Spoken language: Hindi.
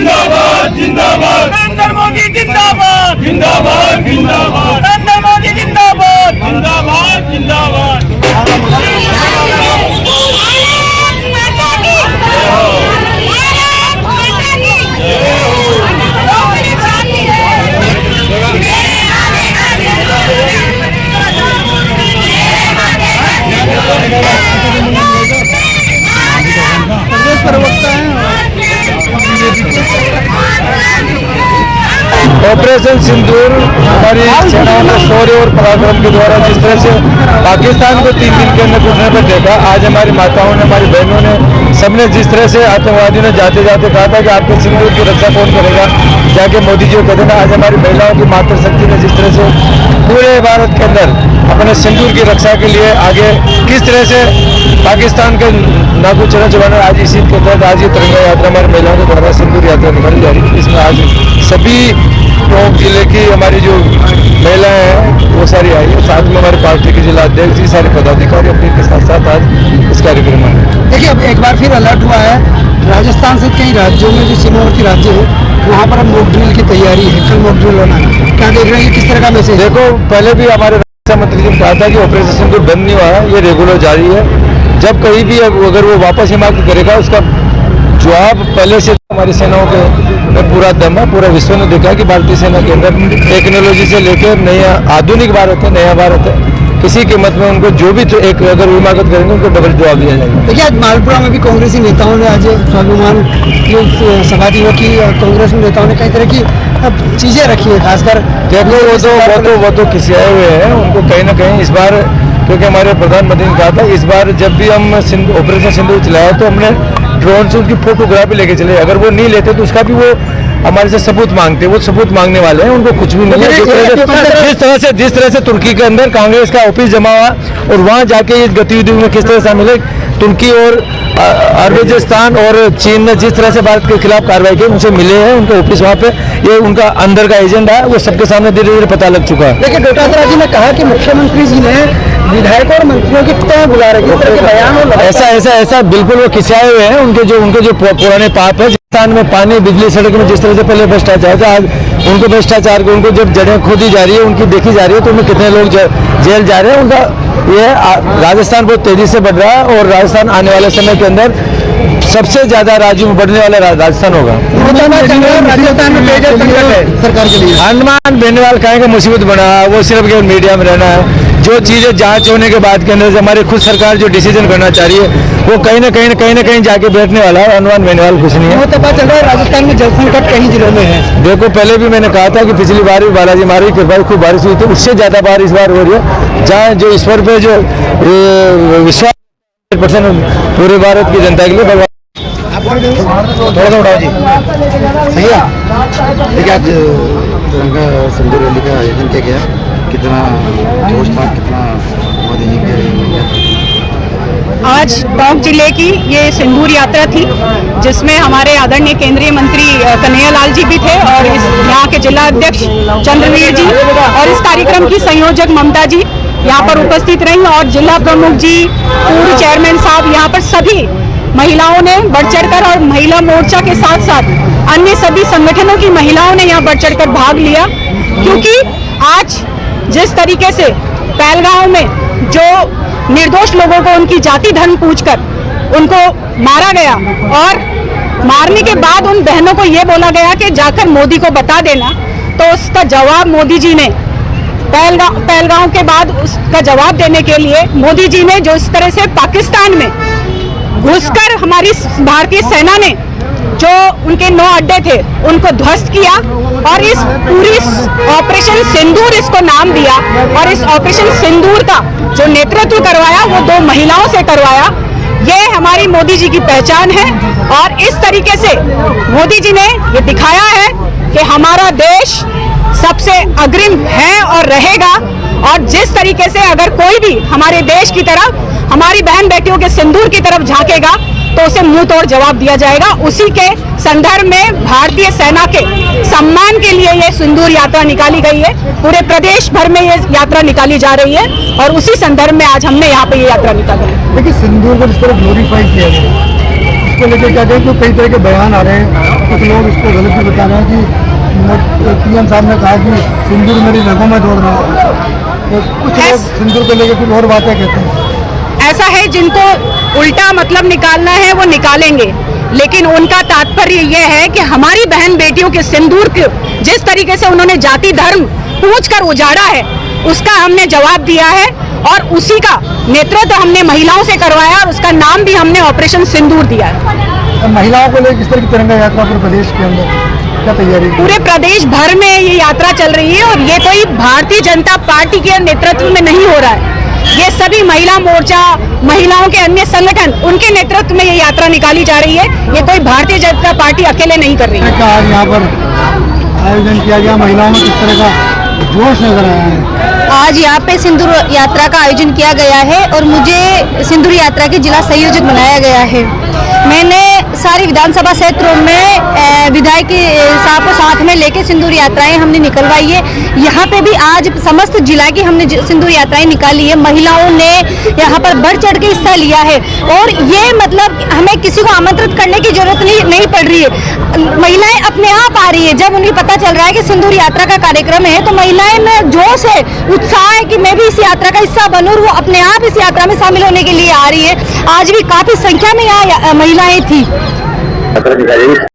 जिंदाबाद जिंदाबाद नरेंद्र मोदी जिंदाबाद जिंदाबाद जिंदाबाद नरेंद्र मोदी जिंदाबाद जिंदाबाद जिंदाबाद ऑपरेशन सिंदूर हमारी सेनाओं ने शौर्य और पराक्रम के द्वारा जिस तरह से पाकिस्तान को 3 दिन के अंदर घुटने पर देखा, आज हमारी माताओं ने, हमारी बहनों ने, सबने जिस तरह से आतंकवादियों ने जाते जाते कहा था कि आपके सिंदूर की रक्षा कौन करेगा, जाके मोदी जी को कहते ना, आज हमारी महिलाओं की मातृशक्ति ने जिस तरह से पूरे भारत के अंदर अपने सिंदूर की रक्षा के लिए आगे किस तरह से पाकिस्तान के नाकू चरण चबाना, आज इसी के तहत आज ये तिरंगा यात्रा हमारी महिलाओं के द्वारा सिंदूर यात्रा निकाली जा रही है। इसमें आज सभी टोंक जिले की हमारी जो महिलाएं हैं वो सारी आई है, साथ में हमारे पार्टी के जिला अध्यक्ष जी, सारे पदाधिकारी अपने के साथ साथ आज इस कार्यक्रम में। देखिए, अब एक बार फिर अलर्ट हुआ है राजस्थान से कई राज्यों में, जो सीमावर्ती राज्य है वहाँ पर अब मॉक ड्रिल की तैयारी है, कल मॉक ड्रिल होना है। क्या देख रहे हैं, किस तरह का मैसेज? देखो, पहले भी हमारे रक्षा मंत्री जी ने कहा था कि ऑपरेशन सिंदूर बंद नहीं हुआ है, ये रेगुलर जारी है। जब कहीं भी अगर वो वापस हिमाचल करेगा उसका जवाब पहले से हमारी सेनाओं के में पूरा दम है। पूरा विश्व ने देखा है कि भारतीय सेना के अंदर टेक्नोलॉजी से लेकर नया आधुनिक भारत है, नया भारत है। किसी कीमत में उनको जो भी तो एक अगर हिमाकत करेंगे उनको डबल जवाब दिया जाएगा। देखिए, आज मालपुरा में भी कांग्रेसी नेताओं ने आज स्वाभिमान की सभा दी, की कांग्रेस नेताओं ने कई तरह की चीजें रखी है, खासकर देखो वो तो किसी आए हुए हैं, उनको कहीं ना कहीं इस बार, क्योंकि हमारे प्रधानमंत्री ने कहा था इस बार जब भी हम ऑपरेशन सिंदूर चलाया तो हमने ड्रोन से उनकी फोटोग्राफी लेके चले। अगर वो नहीं लेते तो उसका भी वो हमारे से सबूत मांगते, वो सबूत मांगने वाले हैं, उनको कुछ भी नहीं है। जिस तरह से तुर्की के अंदर कांग्रेस का ऑफिस जमा हुआ और वहाँ जाके इस गतिविधियों में किस तरह से शामिल है, तुर्की और अरबेजिस्तान और चीन ने जिस तरह से भारत के खिलाफ कार्रवाई की, उनसे मिले हैं, उनका ऑफिस वहाँ पे, ये उनका अंदर का एजेंडा है, वो सबके सामने धीरे धीरे पता लग चुका है। देखिए, डोटासरा जी ने कहा कि मुख्यमंत्री जी ने विधायकों और मंत्रियों की तय बुला रहे हैं, ऐसा बिल्कुल वो खिंचाए हुए हैं। उनके जो पुराने पाप है, राजस्थान में पानी, बिजली, सड़क में जिस तरह से पहले भ्रष्टाचार था, आज उनको भ्रष्टाचार को उनको जब जड़ें खोदी जा रही है, उनकी देखी जा रही है, तो उनमें कितने लोग जेल जा रहे हैं, उनका ये राजस्थान बहुत तेजी से बढ़ रहा है और राजस्थान आने वाले समय के अंदर सबसे ज्यादा राज्यों में बढ़ने वाला राजस्थान होगा। राजस्थान में पेयजल संकट है सरकार के लिए। हनुमान बेनीवाल कहेंगे मुसीबत बना, वो सिर्फ केवल मीडिया में रहना है। जो चीजें जांच होने के बाद के अंदर हमारी खुद सरकार जो डिसीजन करना चाह रही है, वो कहीं ना कहीं जाके बैठने वाला है। हनुमान बेनीवाल कुछ नहीं है। वो तो पता चल रहा है राजस्थान में जल संकट कई जिलों में है। देखो, पहले भी मैंने कहा था कि पिछली बार भी बालाजी महाराज की कृपा खूब बारिश हुई थी, उससे ज्यादा बारिश इस बार हो रही है। जहाँ जो ईश्वर पे जो विश्वास पूरे भारत की जनता के लिए भगवान थोड़ा सा उड़ाओ जी, सही है। देखिए, आज तिरंगा सिंदूर रैली का आयोजन किया गया, कितना जोश था, कितना मोदी जी के। आज टोंक जिले की ये सिंदूर यात्रा थी, जिसमें हमारे आदरणीय केंद्रीय मंत्री कन्हैयालाल जी भी थे और इस यहाँ के जिला अध्यक्ष चंद्रवीर जी और इस कार्यक्रम की संयोजक ममता जी यहाँ पर उपस्थित रही और जिला प्रमुख जी, पूर्व चेयरमैन साहब, यहाँ पर सभी महिलाओं ने बढ़ चढ़कर और महिला मोर्चा के साथ साथ अन्य सभी संगठनों की महिलाओं ने यहाँ बढ़ चढ़कर भाग लिया, क्योंकि आज जिस तरीके से पहलगांव में जो निर्दोष लोगों को उनकी जाति धर्म पूछकर उनको मारा गया और मारने के बाद उन बहनों को ये बोला गया कि जाकर मोदी को बता देना, तो उसका जवाब मोदी जी ने पहलगांव के बाद उसका जवाब देने के लिए मोदी जी ने जो इस तरह से पाकिस्तान में घुसकर हमारी भारतीय सेना ने जो उनके 9 अड्डे थे उनको ध्वस्त किया और इस पूरी ऑपरेशन सिंदूर इसको नाम दिया और इस ऑपरेशन सिंदूर का जो नेतृत्व करवाया वो 2 महिलाओं से करवाया। ये हमारी मोदी जी की पहचान है और इस तरीके से मोदी जी ने ये दिखाया है कि हमारा देश सबसे अग्रिम है और रहेगा, और जिस तरीके से अगर कोई भी हमारे देश की तरफ, हमारी बहन बेटियों के सिंदूर की तरफ झांकेगा तो उसे मुंह तोड़ जवाब दिया जाएगा। उसी के संदर्भ में भारतीय सेना के सम्मान के लिए ये सिंदूर यात्रा निकाली गई है। पूरे प्रदेश भर में ये यात्रा निकाली जा रही है और उसी संदर्भ में आज हमने यहाँ पे ये यात्रा निकाली है। देखिए, सिंदूर को जिस तरह ग्लोरीफाई किया गया, इसको लेकर क्या कहें, तो कई तरह के बयान आ रहे हैं कुछ लोग इसको गलत भी बता रहे हैं कि पीएम साहब ने कहा कि सिंदूर मेरी रगों में दौड़ रहा है, तो कुछ लोग सिंदूर को लेकर कुछ और बातें कहते हैं। ऐसा है, जिनको उल्टा मतलब निकालना है वो निकालेंगे, लेकिन उनका तात्पर्य यह है कि हमारी बहन बेटियों के सिंदूर के जिस तरीके से उन्होंने जाति धर्म पूछकर उजाड़ा है, उसका हमने जवाब दिया है और उसी का नेतृत्व हमने महिलाओं से करवाया और उसका नाम भी हमने ऑपरेशन सिंदूर दिया है। महिलाओं को लेकर किस तरह की तिरंगा यात्रा पूरे प्रदेश के अंदर क्या तैयारी? पूरे प्रदेश भर में ये यात्रा चल रही है और ये कोई भारतीय जनता पार्टी के नेतृत्व में नहीं हो रहा है, ये सभी महिला मोर्चा, महिलाओं के अन्य संगठन, उनके नेतृत्व में ये यात्रा निकाली जा रही है। ये कोई भारतीय जनता पार्टी अकेले नहीं कर रही है। आज यहाँ पर आयोजन किया गया, महिलाओं में किस तरह का जोश नजर आया है? आज यहाँ पे सिंदूर यात्रा का आयोजन किया गया है और मुझे सिंदूर यात्रा की जिला संयोजक बनाया गया है। मैंने सारी विधानसभा क्षेत्रों में विधायक साहब को साथ में लेके सिंदूर यात्राएं हमने निकलवाई है। यहाँ पे भी आज समस्त जिला की हमने सिंदूर यात्राएं निकाली है। महिलाओं ने यहाँ पर बढ़ चढ़ के हिस्सा लिया है और ये मतलब हमें किसी को आमंत्रित करने की जरूरत नहीं पड़ रही है। महिलाएं अपने आप आ रही है। जब उन्हें पता चल रहा है कि सिंदूर यात्रा का कार्यक्रम है तो महिलाएं में जोश है, उत्साह है कि मैं भी इस यात्रा का हिस्सा बनूं और वो अपने आप इस यात्रा में शामिल होने के लिए आ रही है। आज भी काफी संख्या में यहाँ महिलाएं थी।